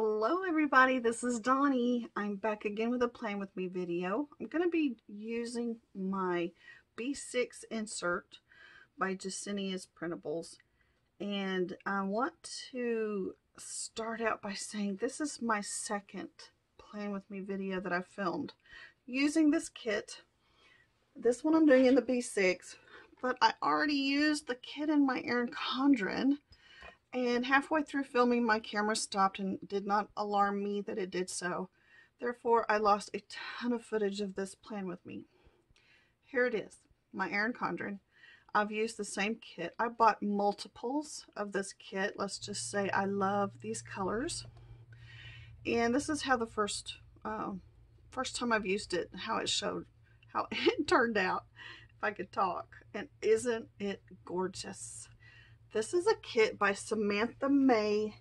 Hello everybody, this is Donnie. I'm back again with a Playing With Me video. I'm going to be using my B6 insert by Jesenia Printables. And I want to start out by saying this is my second Playing With Me video that I filmed using this kit. This one I'm doing in the B6, but I already used the kit in my Erin Condren. And halfway through filming, my camera stopped and did not alarm me that it did so. Therefore, I lost a ton of footage of this Playing With Me. Here it is, my Erin Condren. I've used the same kit. I bought multiples of this kit. Let's just say I love these colors. And this is how the first time I've used it, how it turned out, if I could talk. And isn't it gorgeous? This is a kit by SamanthaMae.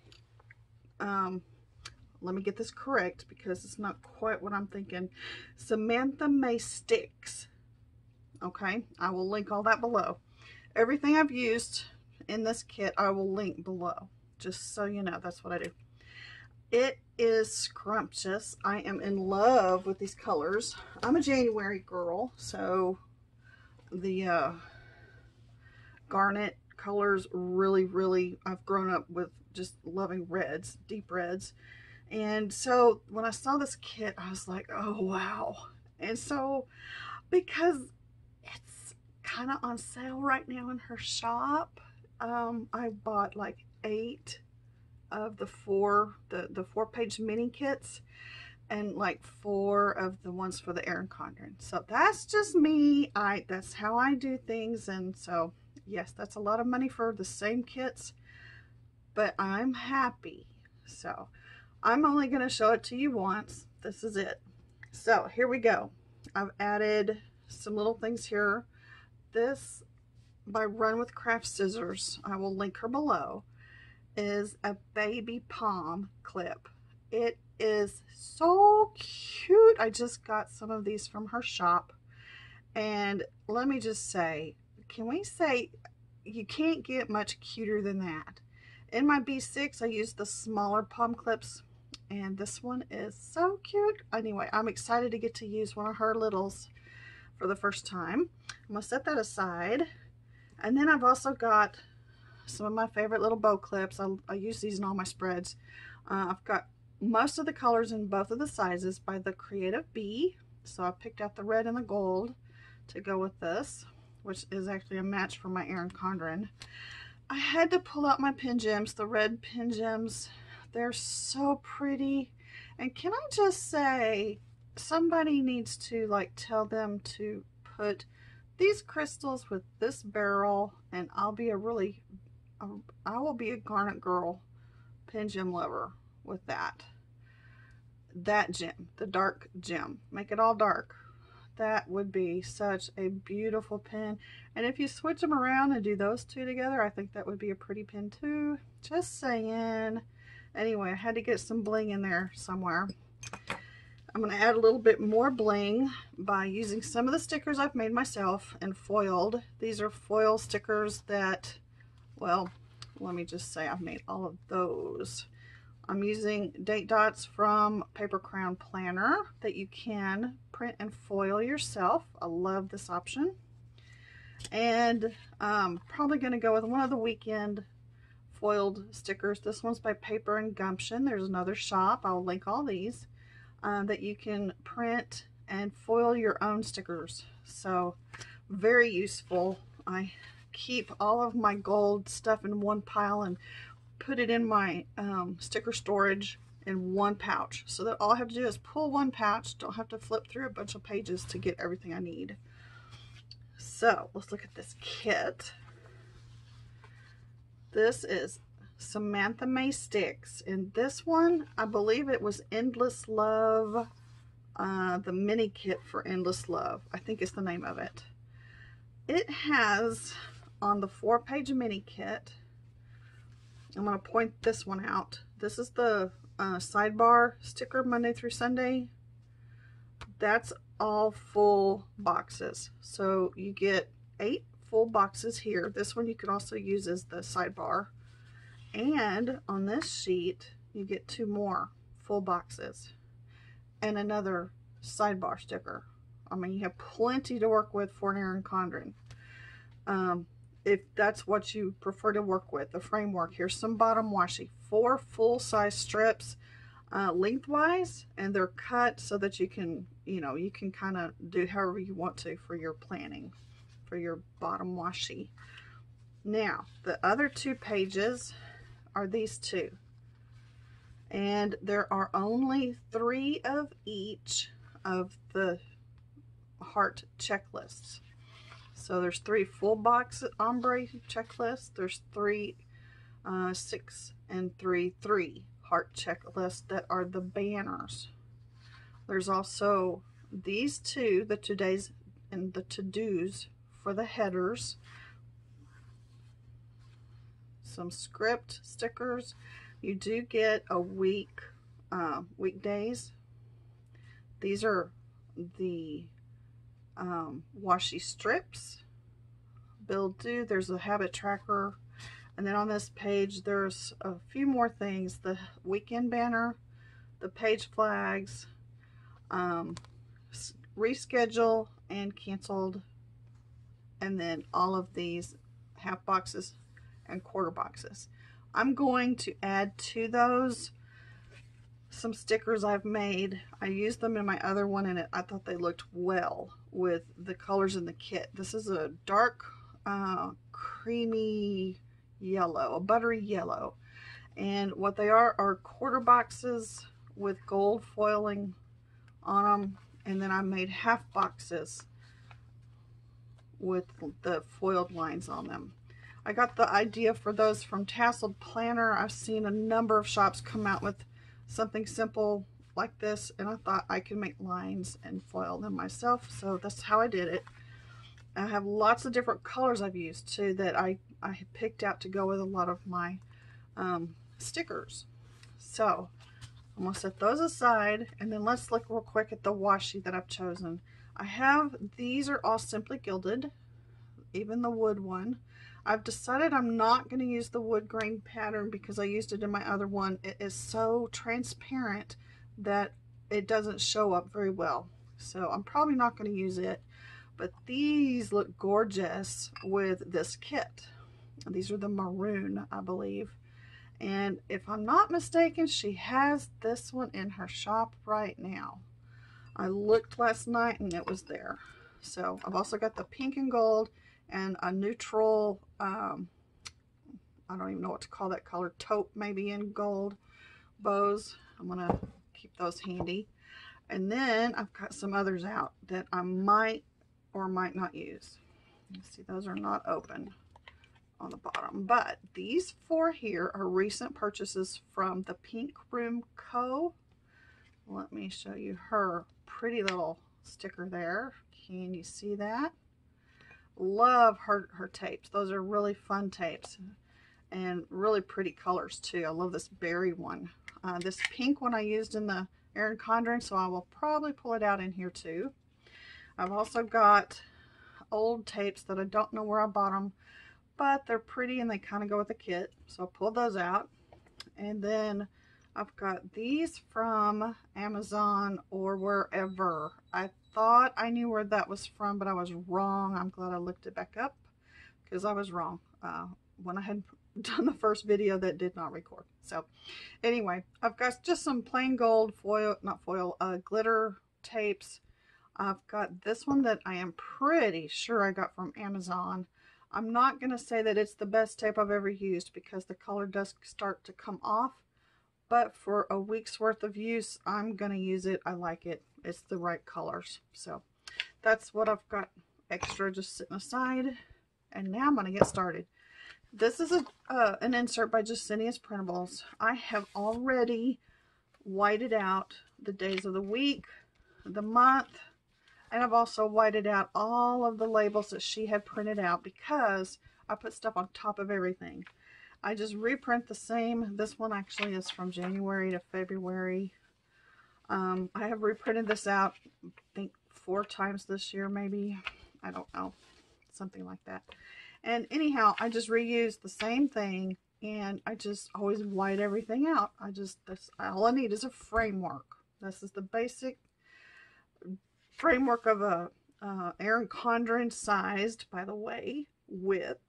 Let me get this correct because it's not quite what I'm thinking. SamanthaMaeSticks. Okay, I will link all that below. Everything I've used in this kit, I will link below. Just so you know, that's what I do. It is scrumptious. I am in love with these colors. I'm a January girl, so the garnet colors really, I've grown up with just loving reds, deep reds. And so when I saw this kit, I was like, oh wow. And so because it's kind of on sale right now in her shop, I bought like 8 of the 4-page mini kits and like 4 of the ones for the Erin Condren. So that's just me. That's how I do things. And so yes, that's a lot of money for the same kits, but I'm happy. So I'm only going to show it to you once. This is it. So here we go. I've added some little things here. This by Run With Craft Scissors, I will link her below, is a baby Pom Clip. It is so cute. I just got some of these from her shop, and let me just say, can we say you can't get much cuter than that? In my B6, I used the smaller Pom Clips, and this one is so cute. Anyway, I'm excited to get to use one of her littles for the first time. I'm going to set that aside. And then I've also got some of my favorite little bow clips. I use these in all my spreads. I've got most of the colors in both of the sizes by the Creative Bee. So I picked out the red and the gold to go with this, which is actually a match for my Erin Condren. I had to pull out my pin gems, the red pin gems. They're so pretty. And can I just say, somebody needs to like tell them to put these crystals with this barrel, and I will be a garnet girl, pin gem lover with that gem, the dark gem. Make it all dark. That would be such a beautiful pin. And if you switch them around and do those two together, I think that would be a pretty pin too. Just saying. Anyway, I had to get some bling in there somewhere. I'm going to add a little bit more bling by using some of the stickers I've made myself and foiled. These are foil stickers that, well, let me just say I've made all of those. I'm using date dots from Paper Crown Planner that you can print and foil yourself. I love this option. And I'm probably going to go with one of the weekend foiled stickers. This one's by Paper and Gumption. There's another shop. I'll link all these that you can print and foil your own stickers. So very useful. I keep all of my gold stuff in one pile and put it in my sticker storage in one pouch, so that all I have to do is pull one pouch. Don't have to flip through a bunch of pages to get everything I need. So let's look at this kit. This is SamanthaMaeSticks, and this one, I believe it was Endless Love, the mini kit for Endless Love, I think is the name of it. It has on the 4-page mini kit, I'm going to point this one out. This is the sidebar sticker, Monday through Sunday. That's all full boxes. So you get 8 full boxes here. This one you can also use as the sidebar. And on this sheet, you get 2 more full boxes and another sidebar sticker. I mean, you have plenty to work with for an Erin Condren. If that's what you prefer to work with, the framework. Here's some bottom washi. 4 full-size strips lengthwise, and they're cut so that you can, you can kind of do however you want to for your planning, for your bottom washi. Now, the other 2 pages are these 2. And there are only 3 of each of the heart checklists. So there's 3 full box ombre checklists. There's 3 6 and 3 heart checklists that are the banners. There's also these 2, the today's and the to-dos for the headers. Some script stickers. You do get a week, weekdays. These are the washi strips. Build do. There's a habit tracker. And then on this page, there's a few more things. The weekend banner, the page flags, reschedule and canceled, and then all of these half boxes and quarter boxes. I'm going to add to those some stickers I've made. I used them in my other one, and I thought they looked well with the colors in the kit. This is a dark creamy yellow, a buttery yellow, and what they are quarter boxes with gold foiling on them, and then I made half boxes with the foiled lines on them. I got the idea for those from Tasseled Planner. I've seen a number of shops come out with something simple like this, and I thought I could make lines and foil them myself, so that's how I did it. I have lots of different colors I've used too that I picked out to go with a lot of my stickers. So I'm going to set those aside, and then let's look real quick at the washi that I've chosen. These are all Simply Gilded, even the wood one. I've decided I'm not going to use the wood grain pattern because I used it in my other one. It is so transparent that it doesn't show up very well. So I'm probably not going to use it. But these look gorgeous with this kit. These are the maroon, I believe. And if I'm not mistaken, she has this one in her shop right now. I looked last night and it was there. So I've also got the pink and gold and a neutral, I don't even know what to call that color, taupe maybe in gold bows. I'm going to keep those handy. And then I've got some others out that I might or might not use. You see, those are not open on the bottom. But these 4 here are recent purchases from the Pink Room Co. Let me show you her pretty little sticker there. Can you see that? Love her tapes. Those are really fun tapes and really pretty colors too. I love this berry one. This pink one I used in the Erin Condren, so I will probably pull it out in here too. I've also got old tapes that I don't know where I bought them, but they're pretty and they kind of go with the kit, so I pulled those out. And then I've got these from Amazon or wherever. I thought I knew where that was from, but I was wrong. I'm glad I looked it back up because I was wrong when I had done the first video that did not record. So anyway, I've got just some plain gold glitter tapes. I've got this one that I am pretty sure I got from Amazon. I'm not going to say that it's the best tape I've ever used because the color does start to come off. But for a week's worth of use, I'm going to use it. I like it. It's the right colors. So that's what I've got extra just sitting aside. And now I'm going to get started. This is an insert by Jesenia Printables. I have already whited out the days of the week, the month, and I've also whited out all of the labels that she had printed out because I put stuff on top of everything. I just reprint the same. This one actually is from January to February. I have reprinted this out, I think 4 times this year, maybe. I don't know. Something like that. And anyhow, I just reused the same thing and I just always white everything out. That's all I need is a framework. This is the basic framework of a Erin Condren sized, by the way, width.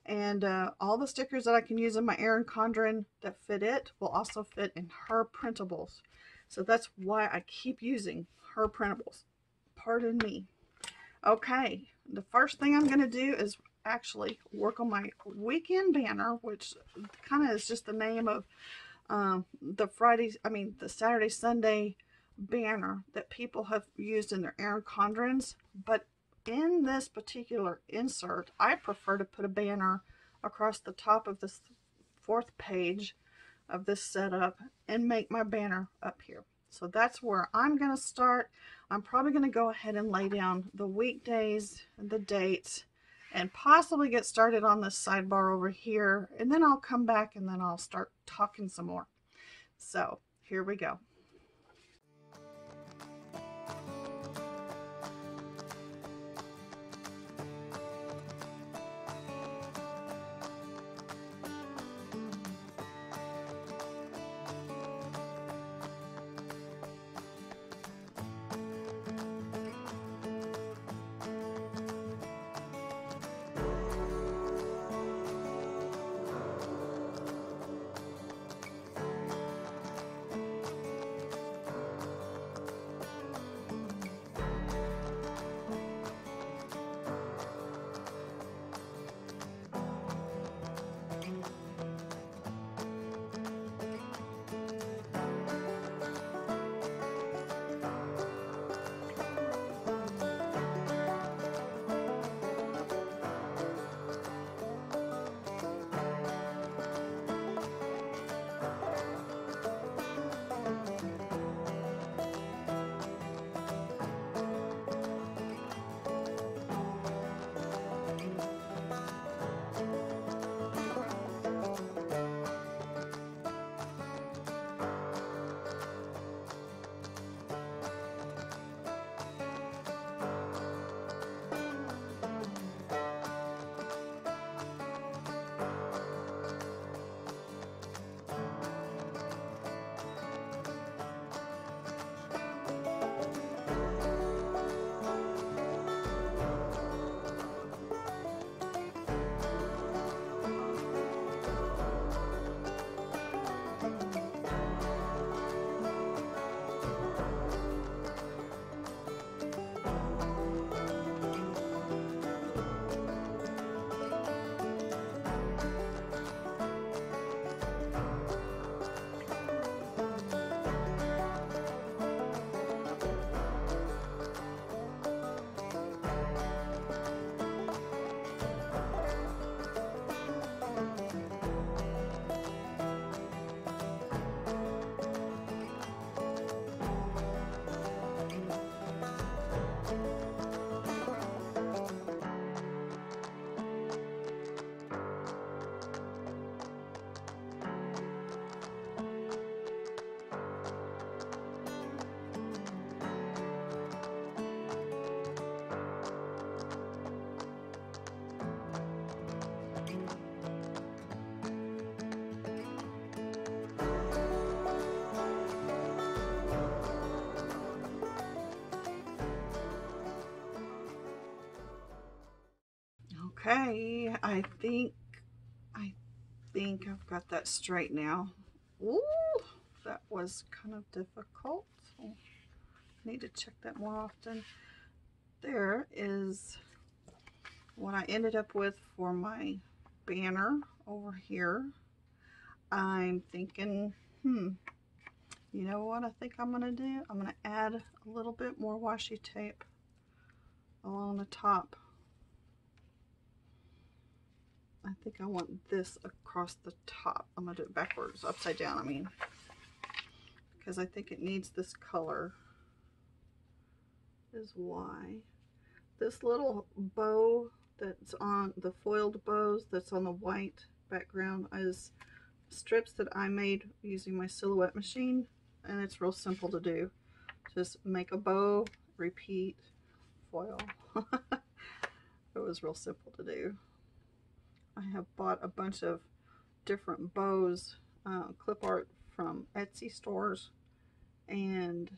And all the stickers that I can use in my Erin Condren that fit it will also fit in her printables. So that's why I keep using her printables. Pardon me. Okay, the first thing I'm going to do is actually work on my weekend banner, which kind of is just the name of the Saturday, Sunday banner that people have used in their Erin Condrens. But in this particular insert, I prefer to put a banner across the top of this fourth page of this setup and make my banner up here. So that's where I'm going to start. I'm probably going to go ahead and lay down the weekdays and the dates and possibly get started on this sidebar over here. And then I'll come back and then I'll start talking some more. So here we go. Okay, I think I've got that straight now. Ooh, that was kind of difficult. I need to check that more often. There is what I ended up with for my banner over here. I'm thinking, you know what I think I'm gonna do? I'm gonna add a little bit more washi tape along the top. I think I want this across the top. I'm gonna do it backwards, upside down, I mean, because I think it needs this color is why. This little bow that's on the foiled bows that's on the white background is strips that I made using my silhouette machine, and it's real simple to do. Just make a bow, repeat, foil. It was real simple to do. I have bought a bunch of different bows, clip art from Etsy stores, and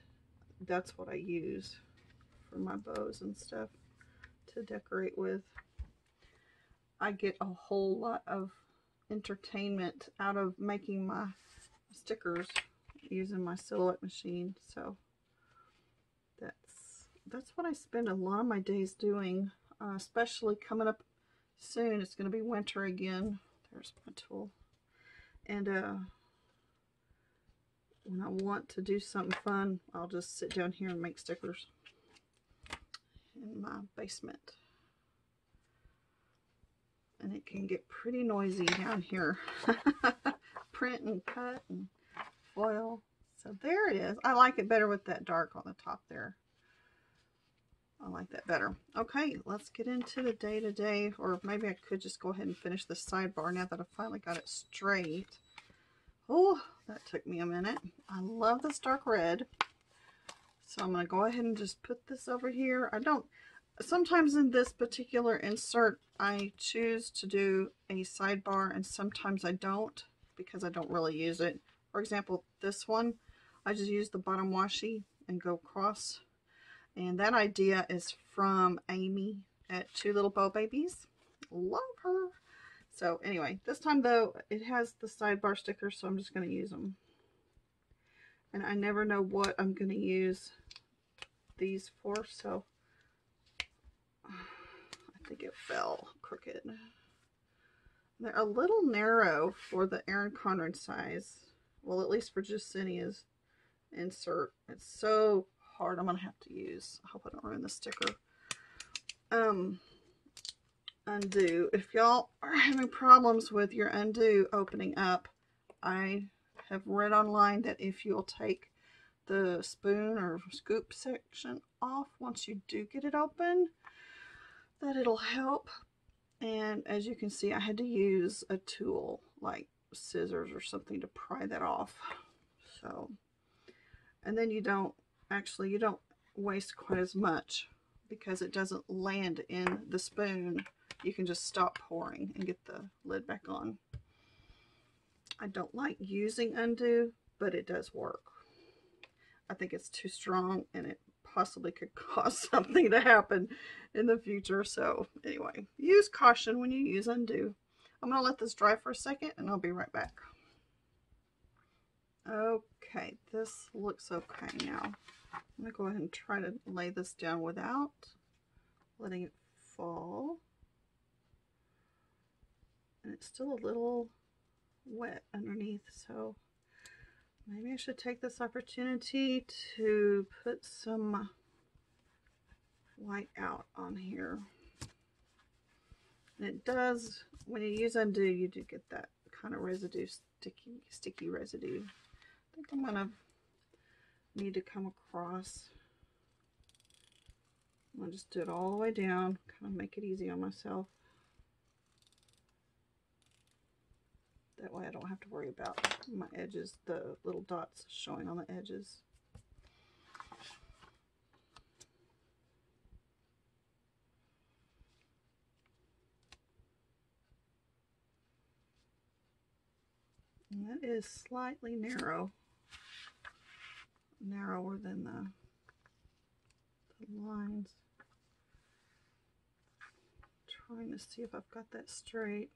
that's what I use for my bows and stuff to decorate with. I get a whole lot of entertainment out of making my stickers using my silhouette machine, so that's what I spend a lot of my days doing, especially coming up soon. It's going to be winter again. There's my tool. And when I want to do something fun, I'll just sit down here and make stickers in my basement. And it can get pretty noisy down here. Print and cut and foil. So there it is. I like it better with that dark on the top there. I like that better. Okay, let's get into the day-to-day, or maybe I could just go ahead and finish the sidebar now that I finally got it straight. Oh, that took me a minute. I love this dark red. So I'm going to go ahead and just put this over here. Sometimes in this particular insert, I choose to do a sidebar, and sometimes I don't because I don't really use it. For example, this one, I just use the bottom washi and go across. And that idea is from Amy at Two Little Bow Babies. Love her. So anyway, this time though, it has the sidebar stickers, so I'm just going to use them. And I never know what I'm going to use these for, so I think it fell crooked. They're a little narrow for the Erin Conrad size. Well, at least for Jesenia's insert. It's so hard. I'm going to have to use. I hope I don't ruin the sticker. Undo. If y'all are having problems with your undo opening up, I have read online that if you'll take the spoon or scoop section off once you do get it open, that it'll help. And as you can see, I had to use a tool like scissors or something to pry that off. So, and then you don't waste quite as much because it doesn't land in the spoon. You can just stop pouring and get the lid back on. I don't like using undo, but it does work. I think it's too strong and it possibly could cause something to happen in the future. So anyway, use caution when you use undo. I'm going to let this dry for a second and I'll be right back. Okay, this looks okay now. I'm going to go ahead and try to lay this down without letting it fall. And it's still a little wet underneath, so maybe I should take this opportunity to put some white out on here. And it does, when you use undo, you do get that kind of residue, sticky residue. I think I'm gonna need to come across. I'm gonna just do it all the way down, kind of make it easy on myself. That way I don't have to worry about my edges, the little dots showing on the edges. And that is slightly narrower than the lines. Trying to see if I've got that straight.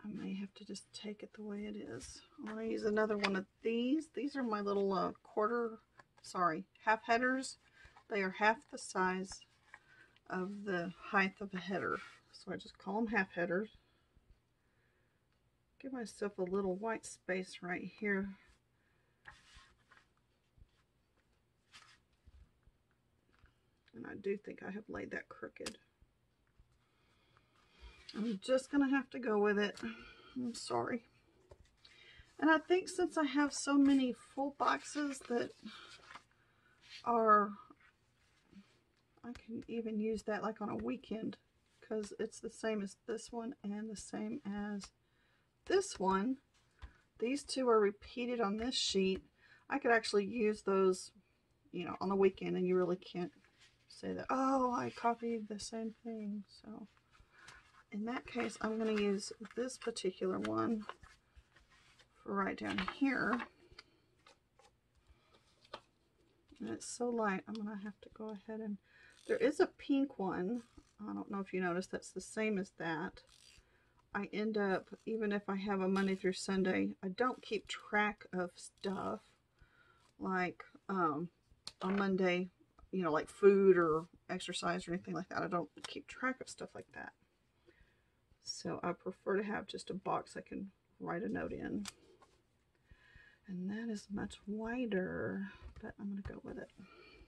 I may have to just take it the way it is. I'm going to use another one of these. These are my little half headers. They are half the size of the height of a header. So I just call them half headers. Give myself a little white space right here. And I do think I have laid that crooked. I'm just going to have to go with it. I'm sorry. And I think since I have so many full boxes that are, I can even use that like on a weekend because it's the same as this one and the same as this one. These two are repeated on this sheet. I could actually use those, you know, on the weekend, and you really can't say that, oh, I copied the same thing. So in that case, I'm going to use this particular one for right down here. And it's so light, I'm going to have to go ahead and, there is a pink one. I don't know if you noticed, that's the same as that. I end up, even if I have a Monday through Sunday, I don't keep track of stuff like on Monday, you know, like food or exercise or anything like that. I don't keep track of stuff like that. So I prefer to have just a box I can write a note in. And that is much wider, but I'm going to go with it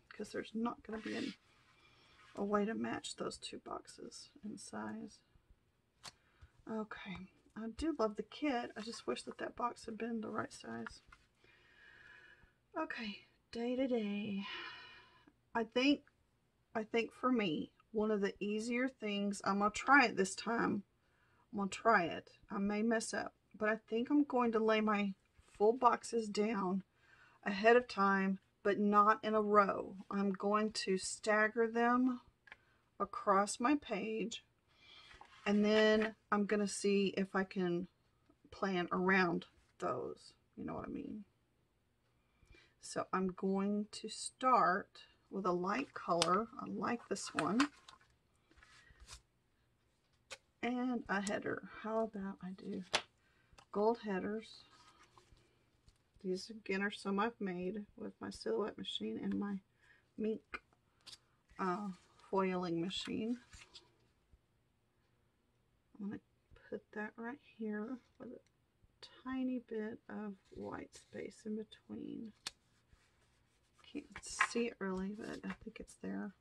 because there's not going to be a way to match those two boxes in size. Okay, I do love the kit. I just wish that that box had been the right size. Okay, day to day. I think for me, one of the easier things, I'm going to try it this time. I'm going to try it. I may mess up, but I think I'm going to lay my full boxes down ahead of time, but not in a row. I'm going to stagger them across my page, and then I'm going to see if I can plan around those. You know what I mean? So I'm going to start with a light color. I like this one. And a header. How about I do gold headers? These again are some I've made with my silhouette machine and my mink foiling machine. I'm going to put that right here with a tiny bit of white space in between. Can't see it really, but I think it's there.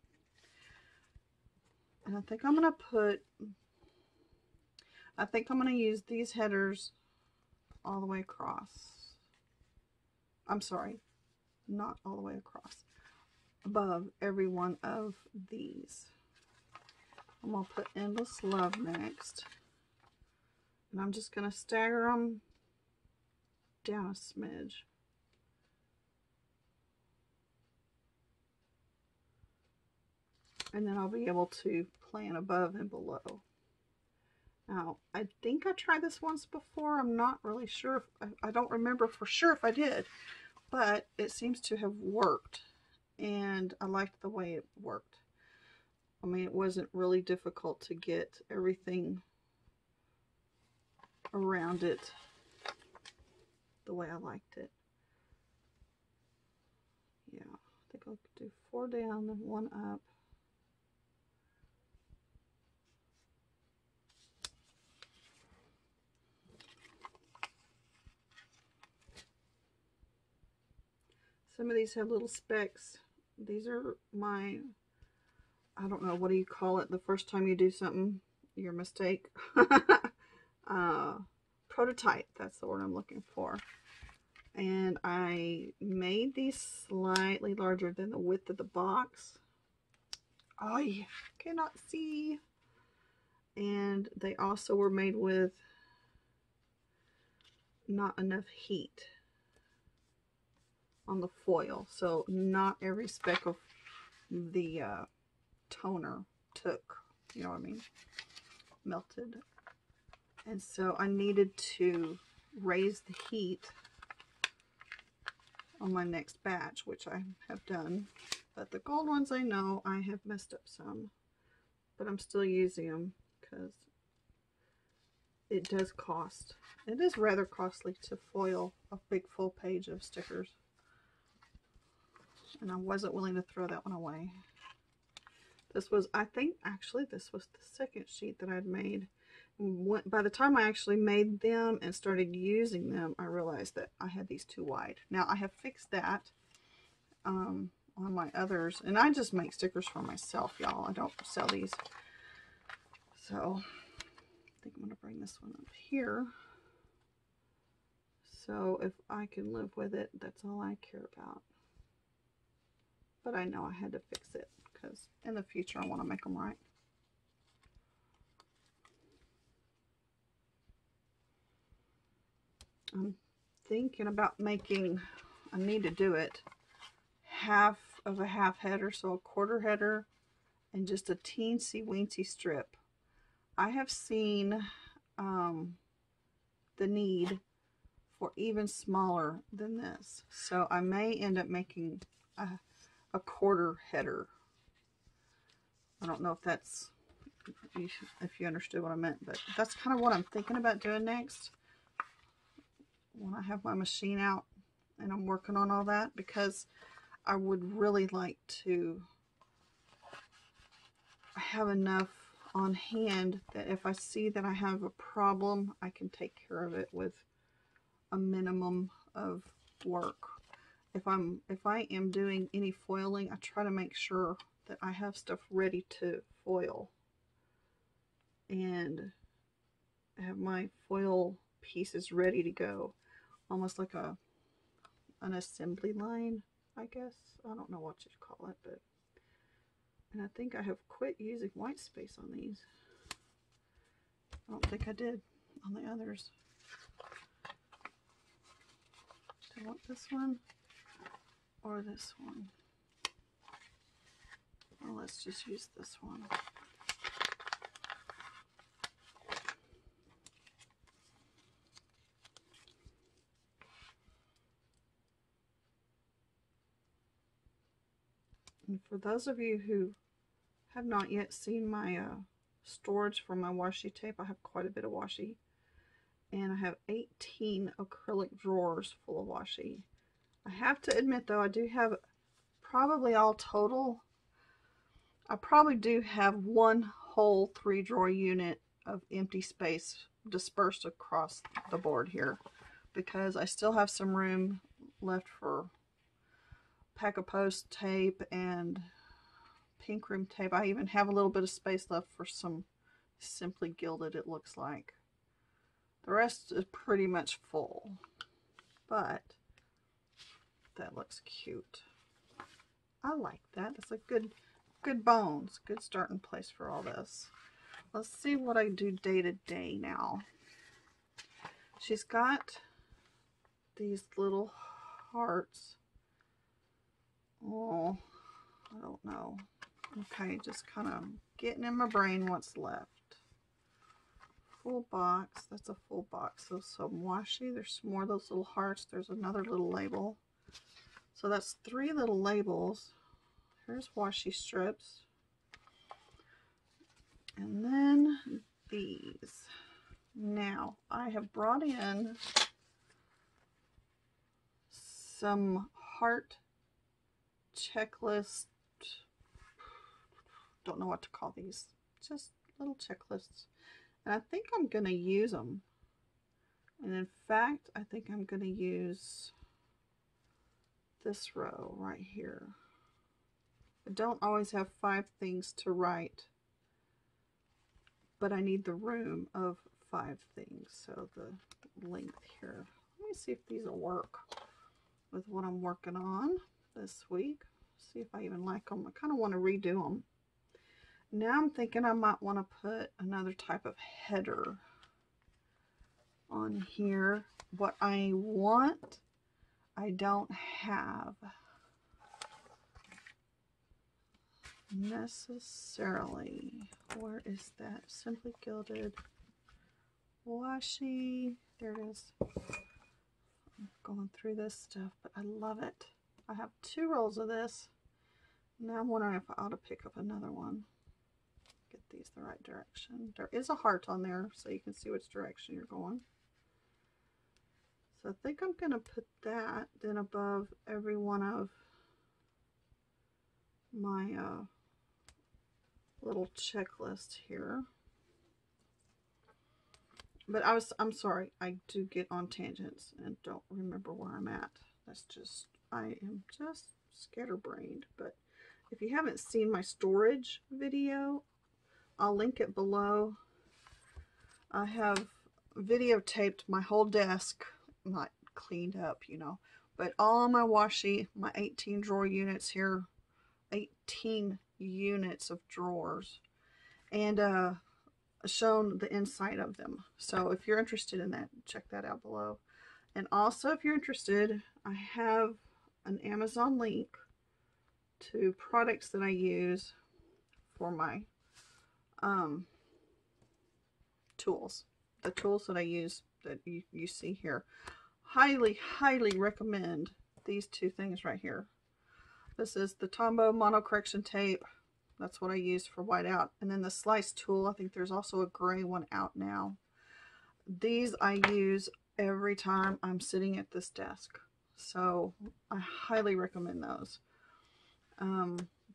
And I think I'm going to use these headers all the way across. I'm sorry, not all the way across. Above every one of these. I'm going to put Endless Love next. And I'm just going to stagger them down a smidge. And then I'll be able to plan above and below. Now, I think I tried this once before. I'm not really sure. I don't remember for sure if I did. But it seems to have worked. And I liked the way it worked. I mean, it wasn't really difficult to get everything around it the way I liked it. Yeah, I think I'll do 4 down and 1 up. Some of these have little specks. These are my, I don't know, what do you call it? The first time you do something, your mistake. Prototype, that's the word I'm looking for. And I made these slightly larger than the width of the box. I cannot see. And they also were made with not enough heat on the foil, so not every speck of the toner took, you know what I mean, melted. And so I needed to raise the heat on my next batch, which I have done. But the gold ones, I know I have messed up some, but I'm still using them because it does cost. It is rather costly to foil a big full page of stickers. And I wasn't willing to throw that one away. This was, I think, actually, this was the second sheet that I'd made. By the time I actually made them and started using them, I realized that I had these too wide. Now, I have fixed that on my others. And I just make stickers for myself, y'all. I don't sell these. So, I think I'm going to bring this one up here. So, if I can live with it, that's all I care about. But I know I had to fix it because in the future I want to make them right. I'm thinking about making, I need to do it, half of a half header, so a quarter header, and just a teensy weensy strip. I have seen the need for even smaller than this, so I may end up making a quarter header. I don't know if that's, if you understood what I meant, but that's kind of what I'm thinking about doing next when I have my machine out and I'm working on all that, because I would really like to have enough on hand that if I see that I have a problem, I can take care of it with a minimum of work. If I am doing any foiling, I try to make sure that I have stuff ready to foil and have my foil pieces ready to go, almost like an assembly line, I guess. I don't know what you'd call it, but, and I think I have quit using white space on these. I don't think I did on the others. Do I want this one or this one? Well, let's just use this one. And for those of you who have not yet seen my storage for my washi tape, I have quite a bit of washi. And I have 18 acrylic drawers full of washi. I have to admit though, I do have probably all total, I probably do have one whole 3-drawer unit of empty space dispersed across the board here, because I still have some room left for pack a post tape and pink rim tape. I even have a little bit of space left for some Simply Gilded, it looks like. The rest is pretty much full, but that looks cute. I like that. It's a good bones, good starting place for all this. Let's see what I do day to day now. She's got these little hearts. Oh, I don't know. Okay, just kind of getting in my brain what's left. Full box, that's a full box. So some washi, there's some more of those little hearts, there's another little label. So that's 3 little labels. Here's washi strips. And then these. Now, I have brought in some heart checklist, don't know what to call these, just little checklists. And I think I'm going to use them. And in fact, I think I'm going to use this row right here. I don't always have 5 things to write, but I need the room of 5 things. So the length here. Let me see if these will work with what I'm working on this week. See if I even like them. I kind of want to redo them. Now I'm thinking I might want to put another type of header on here. What I want, I don't have necessarily. Where is that? Simply Gilded washi. There it is. I'm going through this stuff, but I love it. I have 2 rolls of this. Now I'm wondering if I ought to pick up another one. Get these the right direction. There is a heart on there, so you can see which direction you're going. So I think I'm going to put that then above every one of my little checklist here. But I'm sorry, I do get on tangents and don't remember where I'm at. That's just, I am just scatterbrained. But if you haven't seen my storage video, I'll link it below. I have videotaped my whole desk, not cleaned up, you know, but all my washi, my 18 drawer units here, 18 units of drawers, and shown the inside of them. So if you're interested in that, check that out below. And also, if you're interested, I have an Amazon link to products that I use for my tools. The tools that I use that you see here. Highly, highly recommend these two things right here. This is the Tombo mono correction tape. That's what I use for whiteout. And then the slice tool. I think there's also a gray one out now. These I use every time I'm sitting at this desk. So I highly recommend those.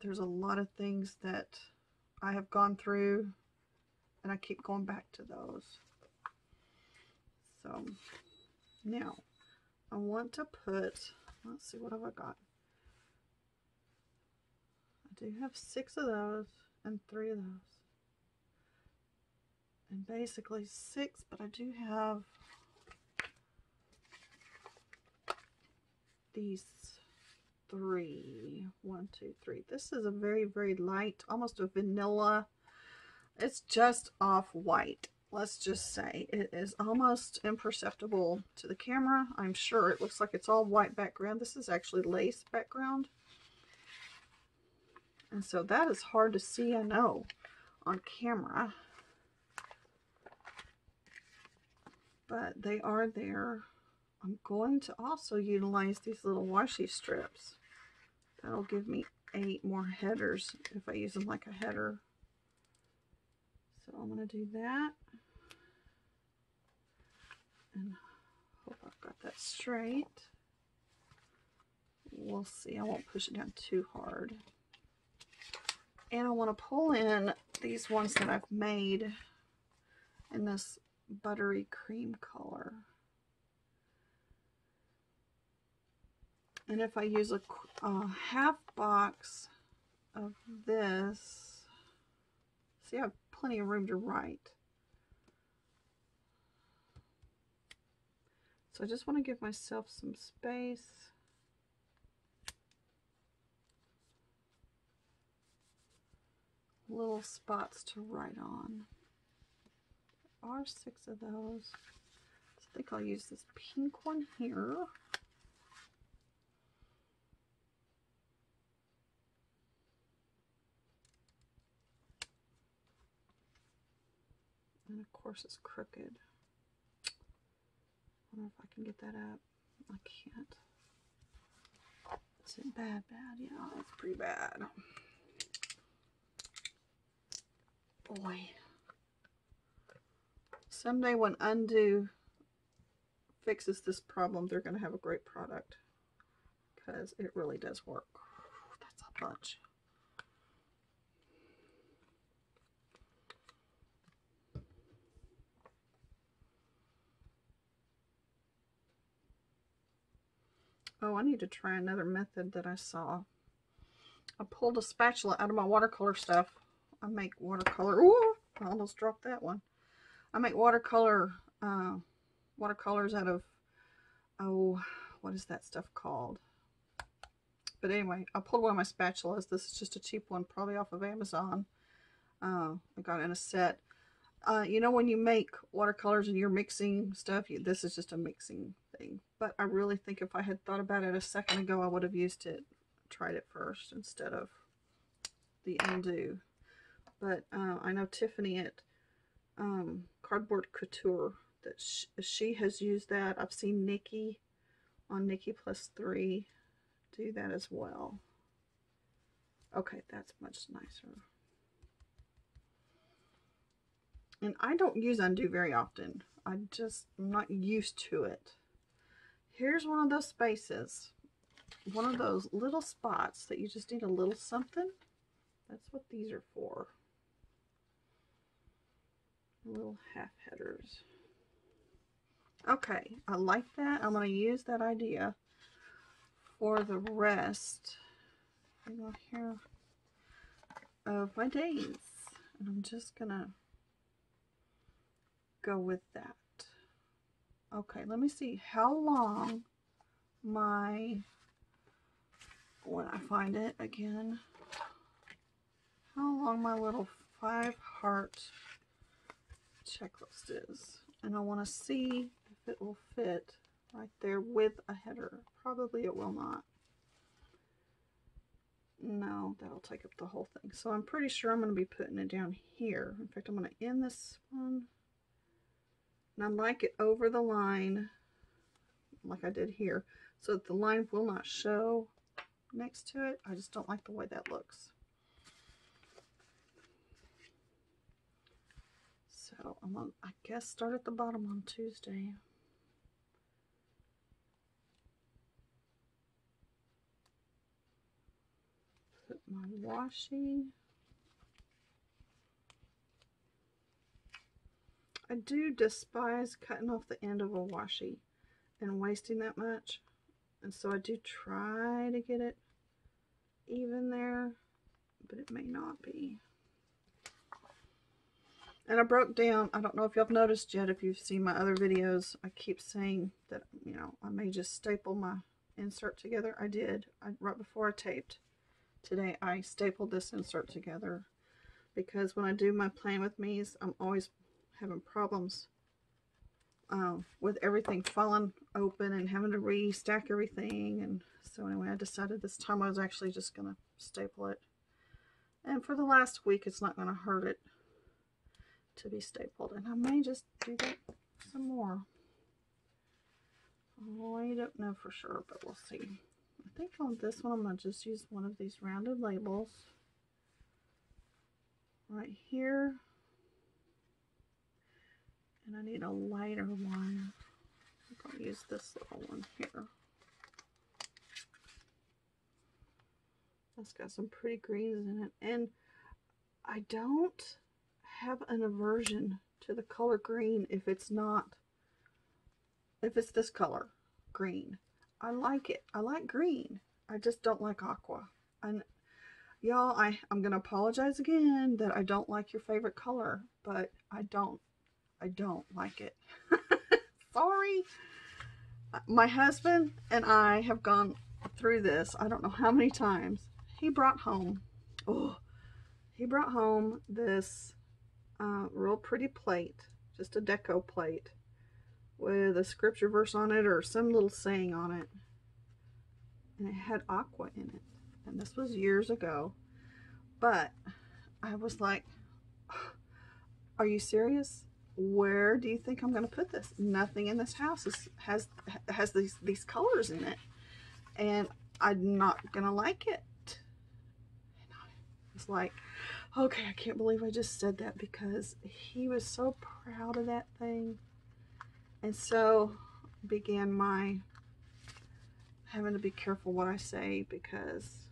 There's a lot of things that I have gone through and I keep going back to those. So now I want to put, let's see, what have I got? I do have 6 of those and 3 of those. And basically 6, but I do have these 3. 1, 2, 3. This is a very, very light, almost a vanilla. It's just off white. Let's just say it is almost imperceptible to the camera. I'm sure it looks like it's all white background. This is actually lace background. And so that is hard to see, I know, on camera. But they are there. I'm going to also utilize these little washi strips. That'll give me 8 more headers if I use them like a header. So I'm going to do that. And hope I've got that straight. We'll see. I won't push it down too hard. And I want to pull in these ones that I've made in this buttery cream color. And if I use a half box of this, see, I have plenty of room to write. So I just want to give myself some space. Little spots to write on. There are 6 of those. So I think I'll use this pink one here. And of course it's crooked. I wonder if I can get that up. I can't. Is it bad? Yeah, it's pretty bad. Boy. Someday when Undo fixes this problem, they're going to have a great product. Because it really does work. That's a bunch. Oh, I need to try another method that I saw. I pulled a spatula out of my watercolor stuff. I make watercolor. Ooh, I almost dropped that one. I make watercolors out of, oh, what is that stuff called? But anyway, I pulled one of my spatulas. This is just a cheap one, probably off of Amazon. I got it in a set. You know when you make watercolors and you're mixing stuff, this is just a mixing thing. But I really think if I had thought about it a second ago, I would have used it, tried it first instead of the Undo. But I know Tiffany at Cardboard Couture, that she has used that. I've seen Nikki on Nikki Plus 3 do that as well. Okay, that's much nicer. And I don't use Undo very often. I'm not used to it. Here's one of those spaces. One of those little spots that you just need a little something. That's what these are for. Little half headers. Okay, I like that. I'm going to use that idea for the rest here of my days. And I'm just going to go with that. Okay, let me see how long when I find it again, how long my little 5-heart checklist is. And I want to see if it will fit right there with a header. Probably it will not. No, that'll take up the whole thing. So I'm pretty sure I'm going to be putting it down here. In fact, I'm going to end this one. And I like it over the line, like I did here, so that the line will not show next to it. I just don't like the way that looks. So I'm going to, I guess, start at the bottom on Tuesday. Put my washi. I do despise cutting off the end of a washi and wasting that much. And so I do try to get it even there, but it may not be. And I broke down, I don't know if y'all have noticed yet, if you've seen my other videos, I keep saying that, you know, I may just staple my insert together. I did. Right before I taped today, I stapled this insert together because when I do my Playing With Me's, I'm always having problems with everything falling open and having to restack everything. And so anyway, I decided this time I was actually just going to staple it. And for the last week, it's not going to hurt it to be stapled. And I may just do that some more. I don't know for sure, but we'll see. I think on this one, I'm going to just use one of these rounded labels right here. And I need a lighter one. I'm going to use this little one here. That's got some pretty greens in it. And I don't have an aversion to the color green if it's this color, green. I like it. I like green. I just don't like aqua. And y'all, I'm going to apologize again that I don't like your favorite color, but I don't like it. Sorry. My husband and I have gone through this, I don't know how many times. He brought home this real pretty plate, just a deco plate with a scripture verse on it or some little saying on it, and it had aqua in it. And this was years ago, but I was like, are you serious? Where do you think I'm going to put this? Nothing in this house has these colors in it, and I'm not going to like it. And I was like, okay, I can't believe I just said that, because he was so proud of that thing. And so began my having to be careful what I say, because,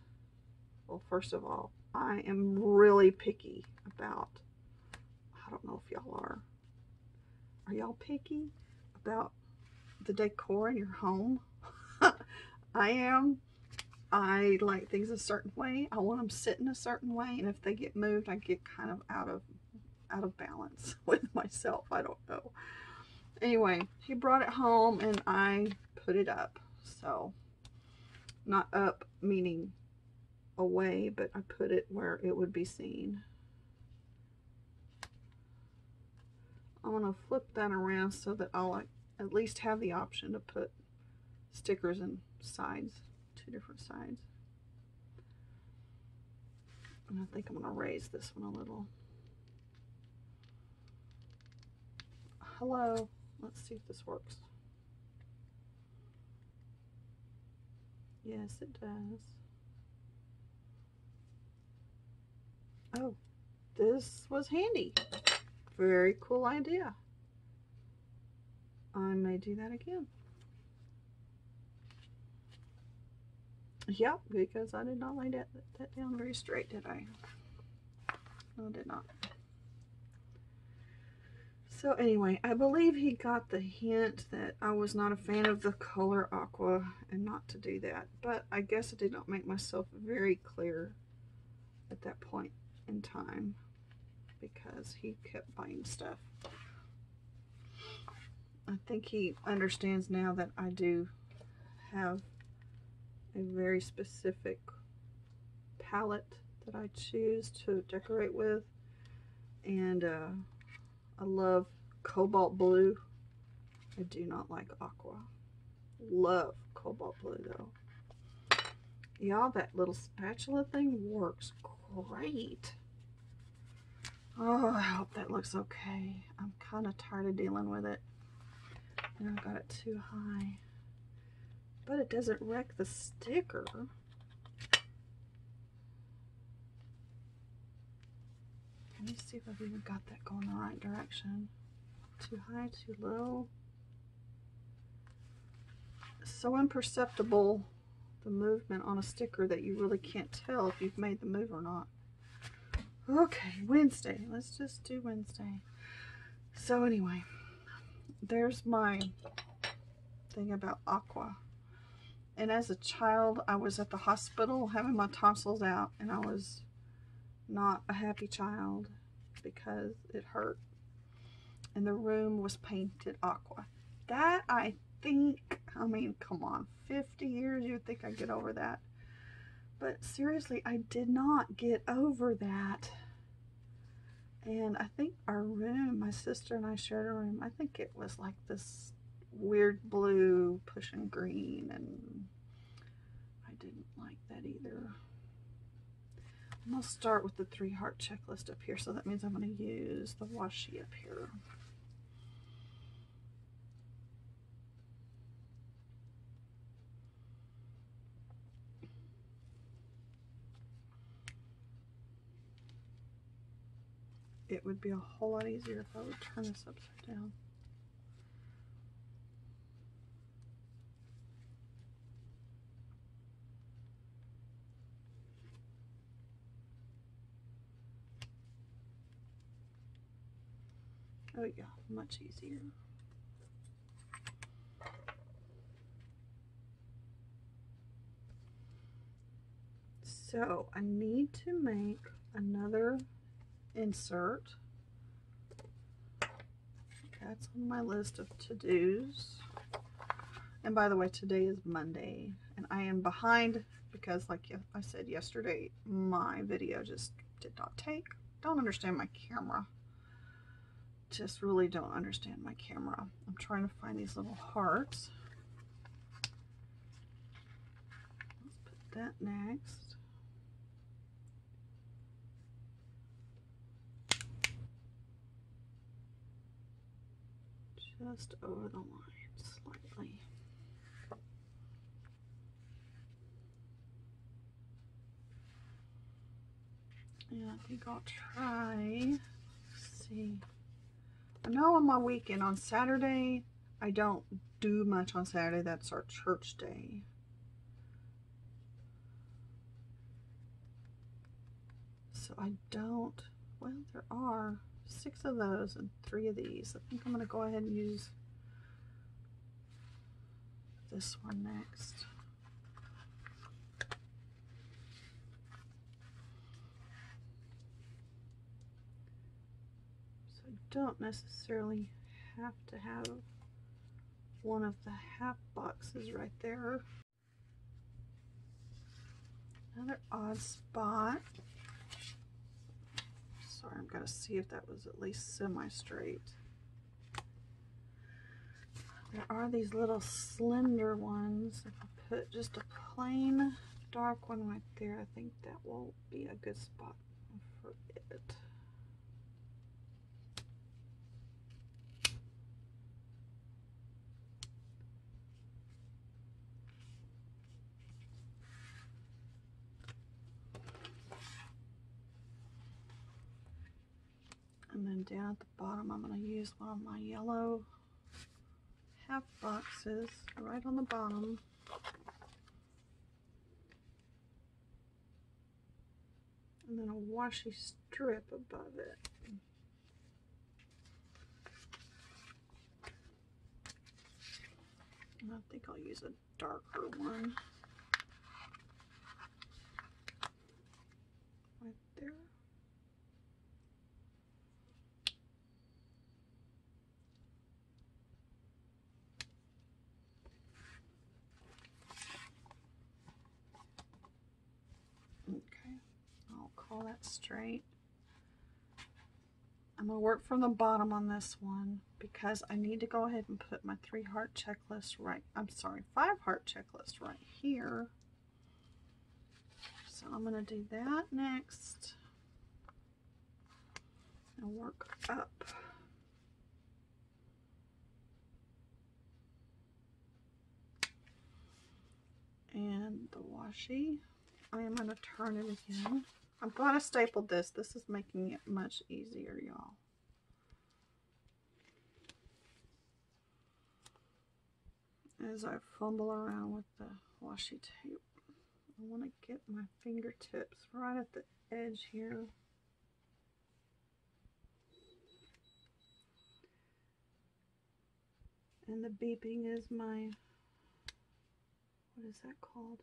well, first of all, I am really picky about, I don't know if y'all are. Are y'all picky about the decor in your home? I am. I like things a certain way. I want them sitting a certain way, and if they get moved, I get kind of out of balance with myself. I don't know. Anyway, he brought it home and I put it up. So, not up meaning away, but I put it where it would be seen. I'm going to flip that around so that I'll at least have the option to put stickers and sides, 2 different sides. And I think I'm going to raise this one a little. Hello. Let's see if this works. Yes, it does. Oh, this was handy. Very cool idea. I may do that again. Yep, because I did not lay that down very straight, did I? No, I did not. So anyway, I believe he got the hint that I was not a fan of the color aqua and not to do that. But I guess I did not make myself very clear at that point in time, because he kept buying stuff. I think he understands now that I do have a very specific palette that I choose to decorate with. And I love cobalt blue. I do not like aqua. Love cobalt blue though. Y'all, that little spatula thing works great. Oh, I hope that looks okay. I'm kind of tired of dealing with it. And I got it too high. But it doesn't wreck the sticker. Let me see if I've even got that going the right direction. Too high, too low. So imperceptible, the movement on a sticker, that you really can't tell if you've made the move or not. Okay, Wednesday. Let's just do Wednesday. So anyway, there's my thing about aqua. And as a child, I was at the hospital having my tonsils out, and I was not a happy child because it hurt. And the room was painted aqua. That, I think, I mean, come on, 50 years, you would think I'd get over that. But seriously, I did not get over that. And I think our room, my sister and I shared a room, I think it was like this weird blue pushing green, and I didn't like that either. I'm going to start with the 3-heart checklist up here, so that means I'm going to use the washi up here. It would be a whole lot easier if I would turn this upside down. Oh yeah, much easier. So I need to make another insert. That's on my list of to-dos. And by the way, today is Monday, and I am behind because, like I said yesterday, my video just did not take. Don't understand my camera. Just really don't understand my camera. I'm trying to find these little hearts. Let's put that next. Just over the line slightly. And I think I'll try, let's see. I know on my weekend, on Saturday, I don't do much on Saturday. That's our church day. So I don't, well, there are 6 of those and 3 of these. I think I'm going to go ahead and use this one next. So I don't necessarily have to have one of the half boxes right there. Another odd spot. Sorry, I'm going to see if that was at least semi-straight. There are these little slender ones. If I put just a plain dark one right there, I think that will be a good spot for it. And then down at the bottom, I'm going to use one of my yellow half boxes right on the bottom. And then a washi strip above it. And I think I'll use a darker one. Right there. Okay, I'll call that straight. I'm going to work from the bottom on this one because I need to go ahead and put my 3-heart checklist right, I'm sorry, 5-heart checklist right here. So I'm going to do that next and work up. And the washi, I am going to turn it again. I'm glad I stapled this. This is making it much easier, y'all. As I fumble around with the washi tape, I want to get my fingertips right at the edge here. And the beeping is my, what is that called?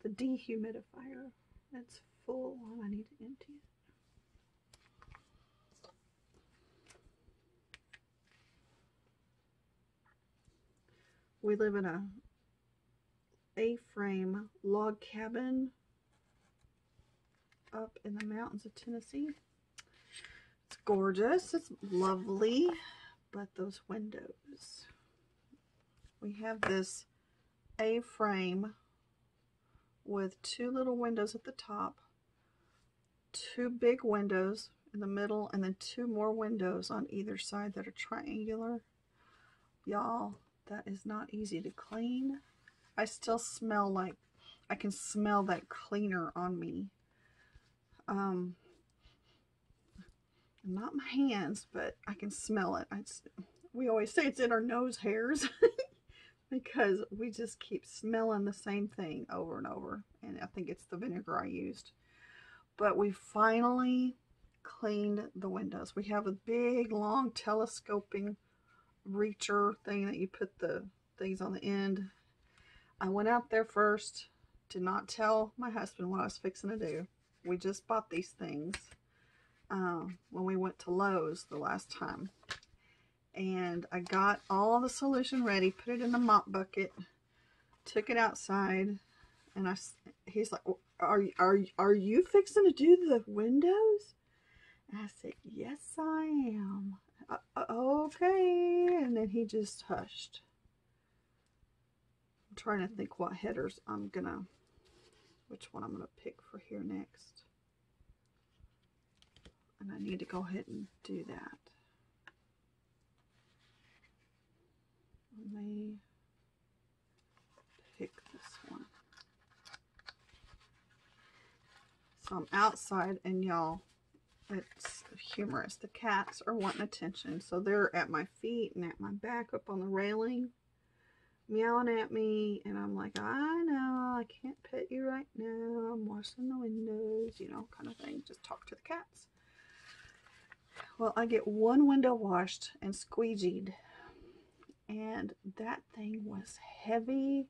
The dehumidifier. It's full and I need to empty it. We live in a A-frame log cabin up in the mountains of Tennessee. It's gorgeous, it's lovely, but those windows. We have this A-frame with two little windows at the top, two big windows in the middle, and then two more windows on either side that are triangular. Y'all, that is not easy to clean. I still smell like, I can smell that cleaner on me. Not my hands, but I can smell it. We always say it's in our nose hairs because we just keep smelling the same thing over and over. And I think it's the vinegar I used. But we finally cleaned the windows. We have a big, long telescoping reacher thing that you put the things on the end. I went out there first, did not tell my husband what I was fixing to do. We just bought these things when we went to Lowe's the last time. And I got all the solution ready, put it in the mop bucket, took it outside, and he's like, are you fixing to do the windows? And I said, yes, I am. Okay. And then he just hushed. I'm trying to think what headers which one I'm gonna pick for here next. And I need to go ahead and do that. Let me pick this one. So I'm outside, and y'all, it's humorous. The cats are wanting attention. So they're at my feet and at my back up on the railing, meowing at me. And I'm like, I know, I can't pet you right now. I'm washing the windows, you know, kind of thing. Just talk to the cats. Well, I get one window washed and squeegeed. And that thing was heavy.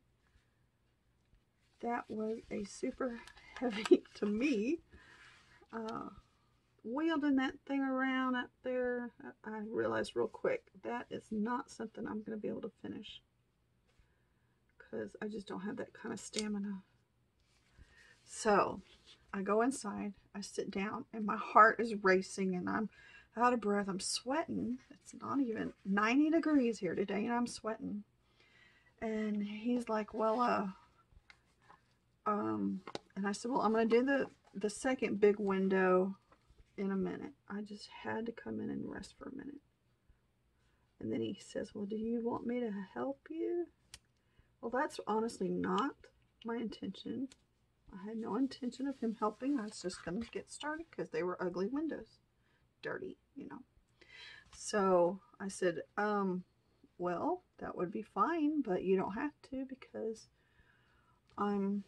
That was a super heavy to me. Wielding that thing around up there, I realized real quick that is not something I'm going to be able to finish, because I just don't have that kind of stamina. So I go inside, I sit down, and my heart is racing, and I'm out of breath. I'm sweating. It's not even 90 degrees here today, and I'm sweating. And he's like, well, and I said, well, I'm going to do the second big window in a minute. I just had to come in and rest for a minute. And then he says, well, do you want me to help you? Well, that's honestly not my intention. I had no intention of him helping. I was just going to get started because they were ugly windows. Dirty, you know. So I said, well, that would be fine, but you don't have to, because I'm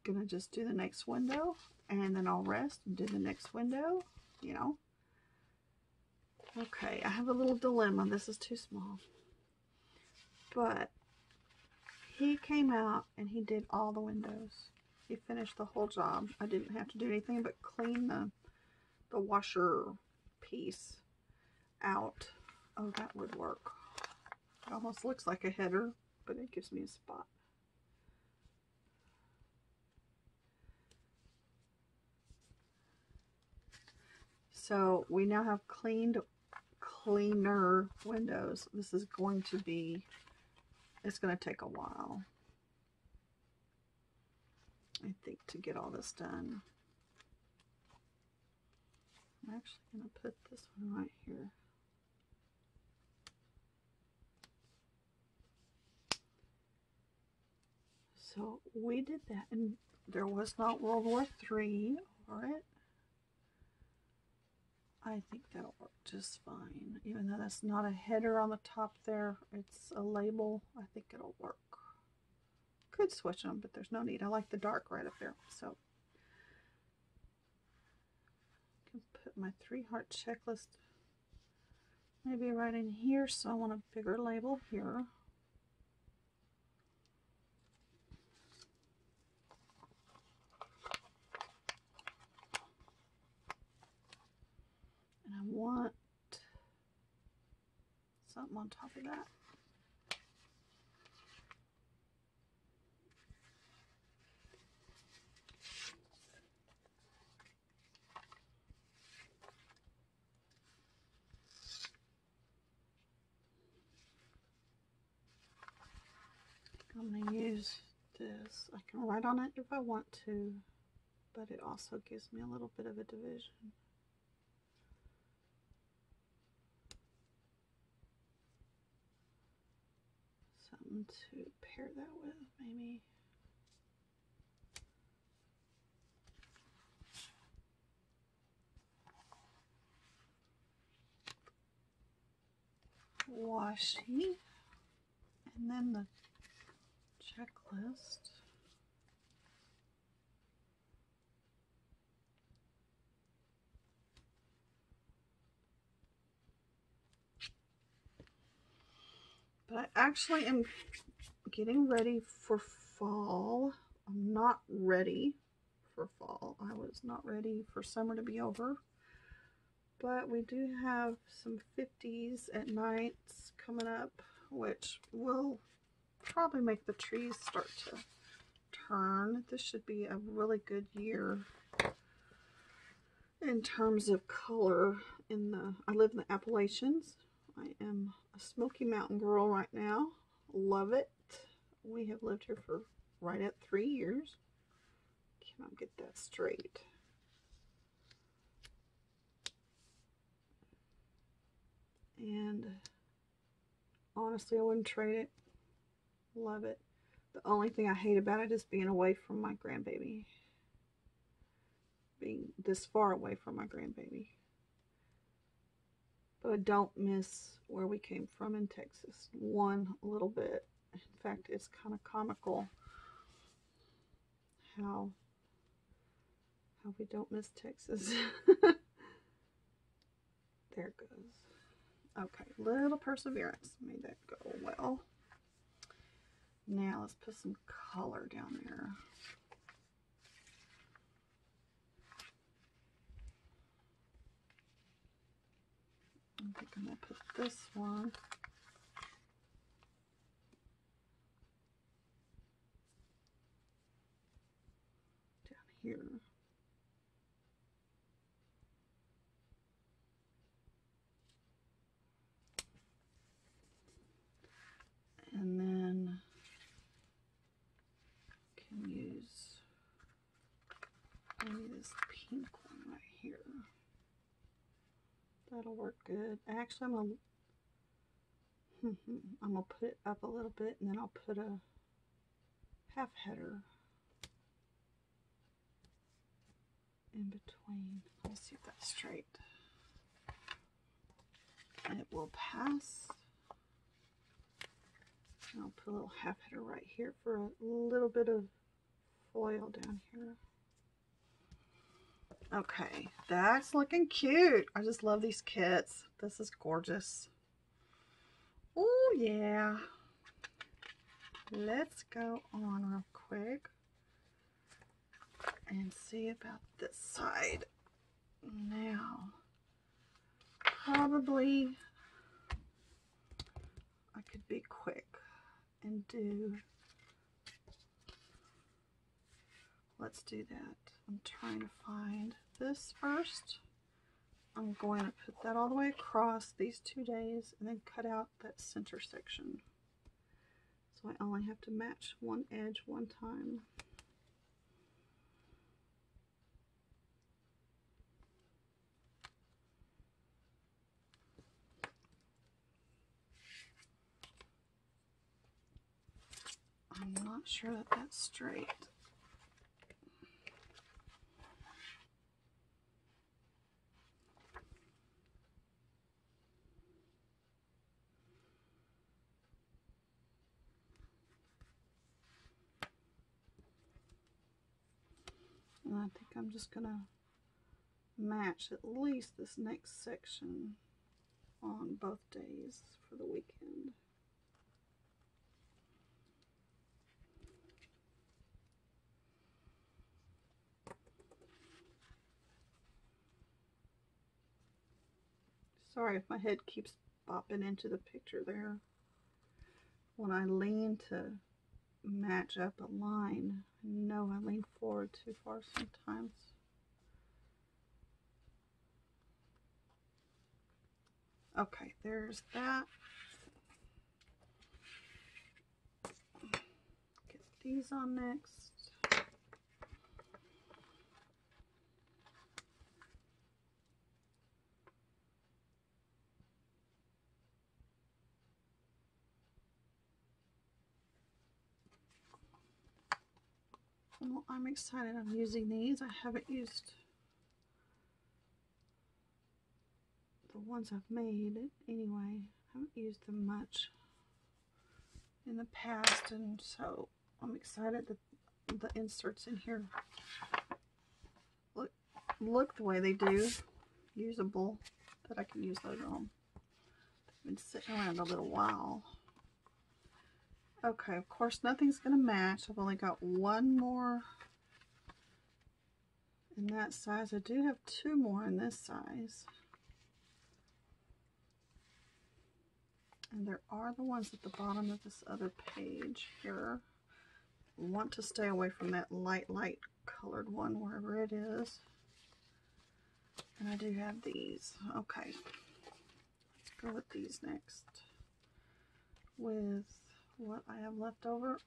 going to just do the next window, and then I'll rest and do the next window, you know. Okay, I have a little dilemma. This is too small. But he came out and he did all the windows. He finished the whole job. I didn't have to do anything but clean the washer piece out. Oh, that would work. It almost looks like a header, but it gives me a spot. So we now have cleaner windows. This is going to be, it's going to take a while. I think, to get all this done. I'm actually going to put this one right here. So we did that, and there was not World War III over it. I think that'll work just fine. Even though that's not a header on the top there, it's a label. I think it'll work. Could switch them, but there's no need. I like the dark right up there. So I can put my 3-heart checklist maybe right in here. So I want a bigger label here. And I want something on top of that. I'm going to use this. I can write on it if I want to, but it also gives me a little bit of a division. Something to pair that with, maybe. Washi, and then the checklist. But I actually am getting ready for fall. I'm not ready for fall. I was not ready for summer to be over. But we do have some 50s at nights coming up, which will probably make the trees start to turn. This should be a really good year in terms of color. I live in the Appalachians. I am a Smoky Mountain girl right now. Love it. We have lived here for right at 3 years. Cannot get that straight. And honestly, I wouldn't trade it. Love it. The only thing I hate about it is being away from my grandbaby. Being this far away from my grandbaby. But I don't miss where we came from in Texas one little bit. In fact, it's kind of comical how we don't miss Texas. There it goes. Okay, little perseverance. Made that go well. Now let's put some color down there. I think I'm going to put this one down here. And then can use maybe this pink one right here. That'll work good. Actually, I'm gonna put it up a little bit, and then I'll put a half header in between. Let's see if that's straight. And it will pass. And I'll put a little half header right here for a little bit of foil down here. Okay, that's looking cute. I just love these kits. This is gorgeous. Oh yeah. Let's go on real quick and see about this side. Now, probably I could be quick and do, let's do that. I'm trying to find this first. I'm going to put that all the way across these 2 days and then cut out that center section. So I only have to match one edge one time. Not sure that that's straight. And I think I'm just gonna match at least this next section on both days for the weekend. Sorry if my head keeps bopping into the picture there. When I lean to match up a line, I know I lean forward too far sometimes. Okay, there's that. Get these on next. Well, I'm excited I'm using these. I haven't used the ones I've made anyway. I haven't used them much in the past, and so I'm excited that the inserts in here look the way they do, usable, that I can use later on. They've been sitting around a little while. Okay, of course nothing's gonna match. I've only got one more in that size. I do have two more in this size. And there are the ones at the bottom of this other page here. I want to stay away from that light colored one wherever it is. And I do have these. Okay, let's go with these next. With what I have left over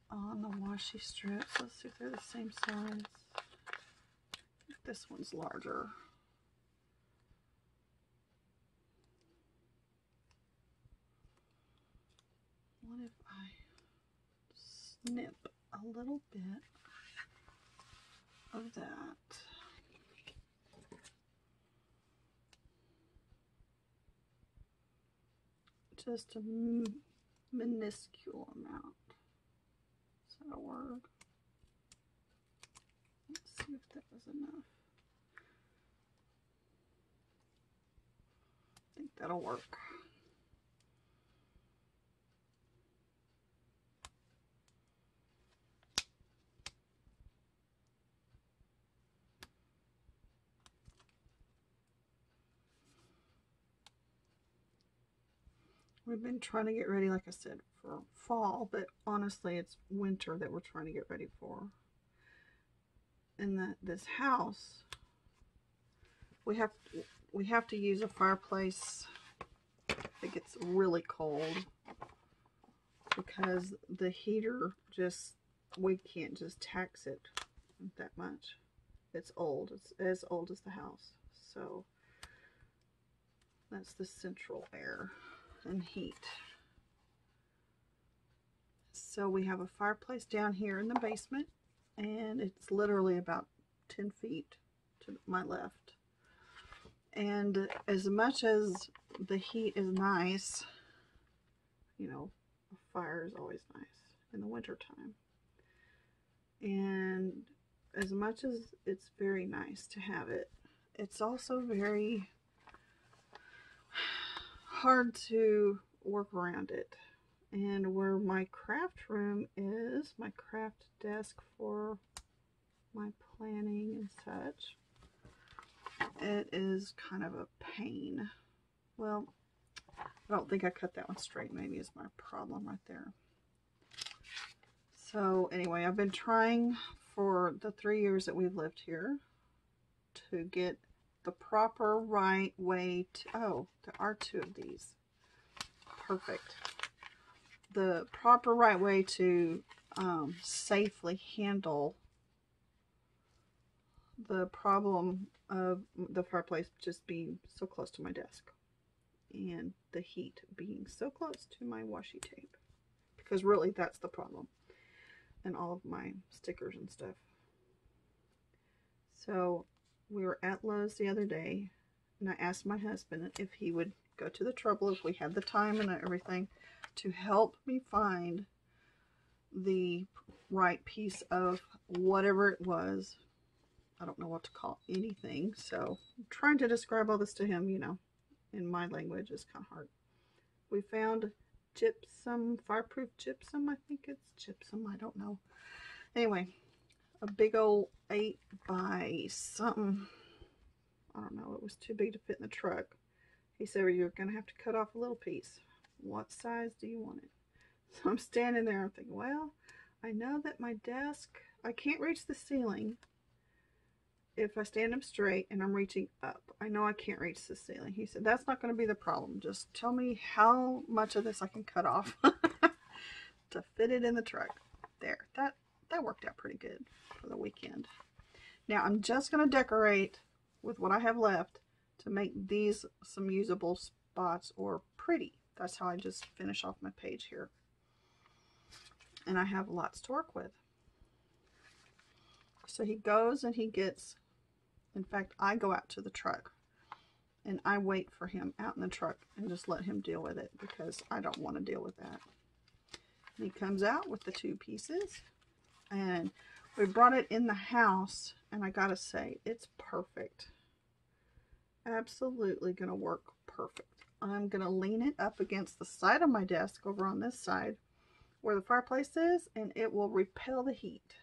on the washi strips. Let's see if they're the same size. I think this one's larger. What if I snip a little bit of that? Just a minuscule amount. Is that a word? Let's see if that was enough. I think that'll work. We've been trying to get ready, like I said, for fall, but honestly it's winter that we're trying to get ready for. And this house, we have to use a fireplace if it gets really cold, because the heater we can't just tax it that much. It's old. It's as old as the house. So that's the central air and heat. So we have a fireplace down here in the basement, and it's literally about 10 feet to my left. And as much as the heat is nice, you know, a fire is always nice in the winter time. And as much as it's very nice to have it, it's also very hard to work around it. And where my craft room is, my craft desk for my planning and such, it is kind of a pain. Well, I don't think I cut that one straight. Maybe is my problem right there. So anyway, I've been trying for the 3 years that we've lived here to get the proper right way to, oh, there are two of these. Perfect. The proper right way to safely handle the problem of the fireplace just being so close to my desk and the heat being so close to my washi tape, because really that's the problem in all of my stickers and stuff. So we were at Lowe's the other day, and I asked my husband if he would go to the trouble, if we had the time and everything, to help me find the right piece of whatever it was. I don't know what to call anything, so I'm trying to describe all this to him, you know, in my language is kind of hard. We found gypsum, fireproof gypsum. I think it's gypsum. I don't know. Anyway, a big old 8 by something. I don't know. It was too big to fit in the truck. He said, well, you're going to have to cut off a little piece. What size do you want it? So I'm standing there and thinking, well, I know that my desk, I can't reach the ceiling if I stand up straight and I'm reaching up. I know I can't reach the ceiling. He said, that's not going to be the problem. Just tell me how much of this I can cut off to fit it in the truck. There, that worked out pretty good for the weekend. Now I'm just going to decorate with what I have left to make these some usable spots or pretty. That's how I just finish off my page here. And I have lots to work with. So he goes and he gets, in fact, I go out to the truck and I wait for him out in the truck and just let him deal with it because I don't want to deal with that. And he comes out with the 2 pieces and we brought it in the house, and I gotta say, it's perfect. Absolutely gonna work perfect. I'm gonna lean it up against the side of my desk over on this side where the fireplace is, and it will repel the heat.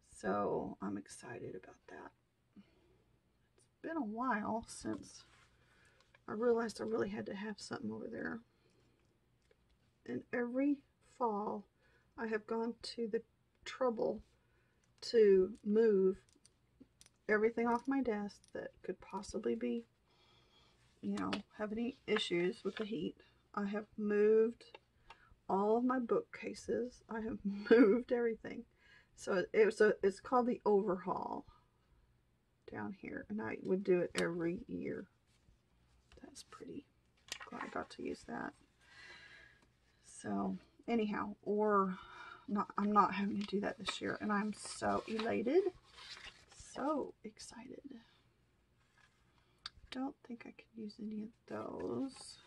So I'm excited about that. It's been a while since I realized I really had to have something over there. And every fall I have gone to the trouble to move everything off my desk that could possibly be, you know, have any issues with the heat. I have moved all of my bookcases. I have moved everything. So it's called the overhaul down here, and I would do it every year. That's pretty. Glad I got to use that. So anyhow, I'm not having to do that this year, and I'm so elated, so excited. Don't think I can use any of those.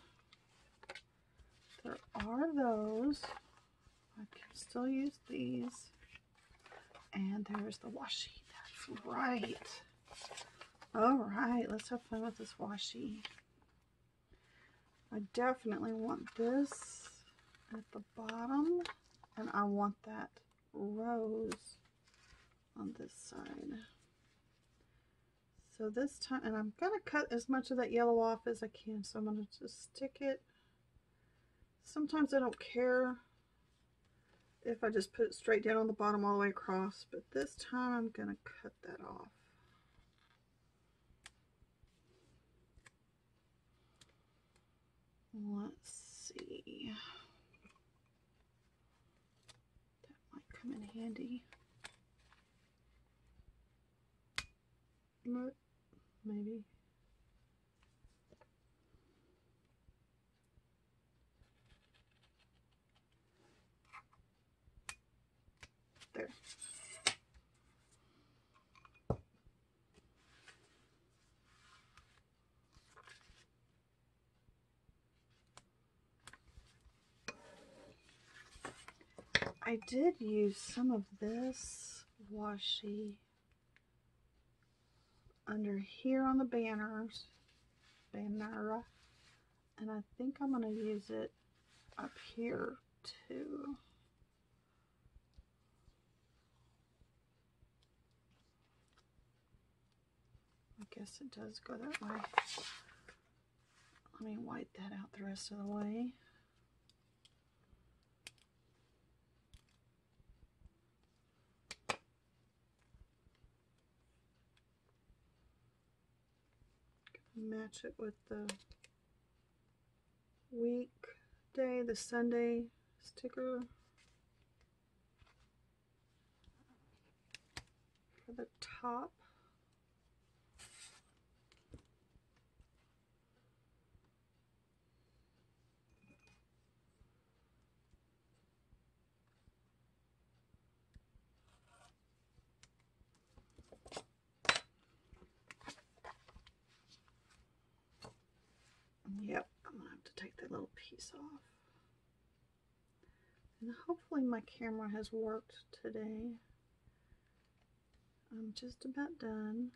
There are those. I can still use these. And there's the washi. That's right. All right, let's have fun with this washi. I definitely want this at the bottom, and I want that rose on this side. So this time, and I'm gonna cut as much of that yellow off as I can, so I'm gonna just stick it. Sometimes I don't care if I just put it straight down on the bottom all the way across, but this time I'm gonna cut that off. Let's see. That might come in handy. Maybe. There. I did use some of this washi under here on the banner, and I think I'm going to use it up here too. I guess it does go that way. Let me wipe that out the rest of the way. Match it with the weekday, the Sunday sticker for the top. piece off. And hopefully my camera has worked today. I'm just about done.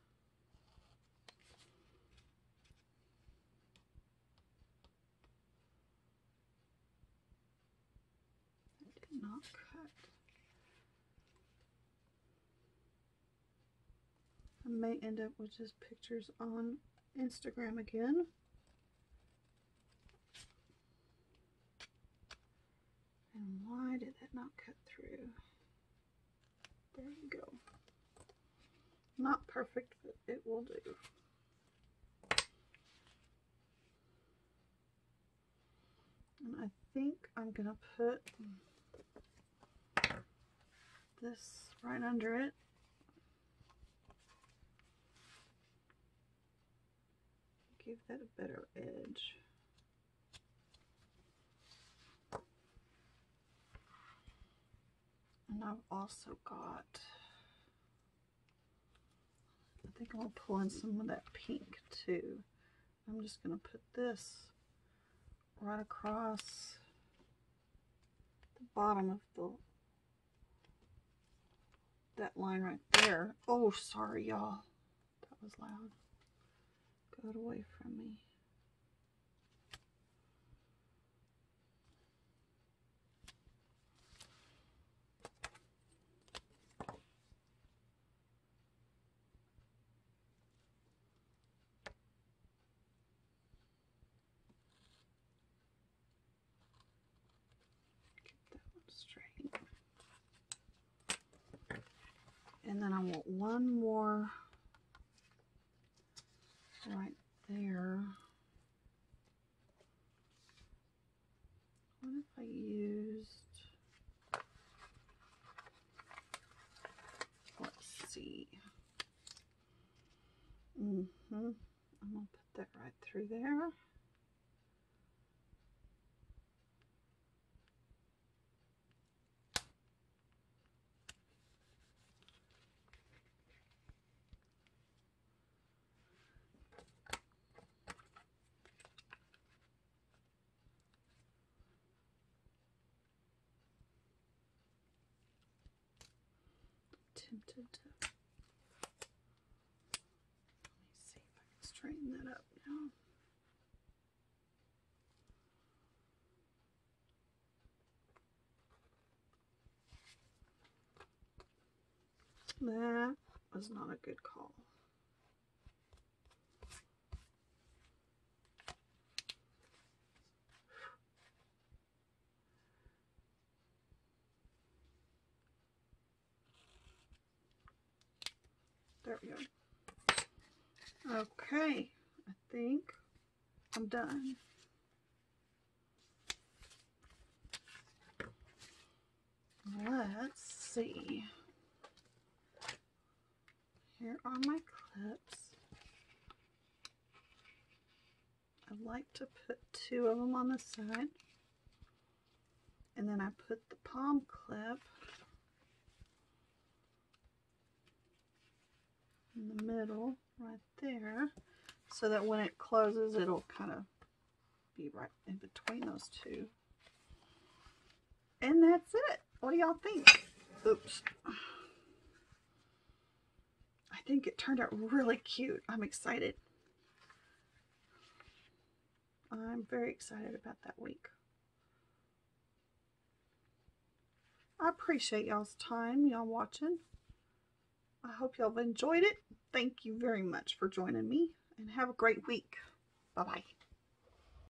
I did not cut. I may end up with just pictures on Instagram again. And why did that not cut through? There you go. Not perfect, but it will do. And I think I'm gonna put this right under it. Give that a better edge. And I've also got, I think I'll pull in some of that pink too. I'm just going to put this right across the bottom of that line right there. Oh, sorry y'all, that was loud. Got away from me. Straight. And then I want one more right there. What if I used, let's see. I'm gonna put that right through there. Tempted to, let me see if I can straighten that up now. That was not a good call. There we go. Okay, I think I'm done. Let's see. Here are my clips. I like to put 2 of them on the side. And then I put the Pom Clip in the middle right there, so that when it closes it'll kind of be right in between those two. And that's it. What do y'all think? Oops. I think it turned out really cute. I'm excited. I'm very excited about that week. I appreciate y'all's time, y'all watching. I hope y'all have enjoyed it. Thank you very much for joining me, and have a great week. Bye-bye.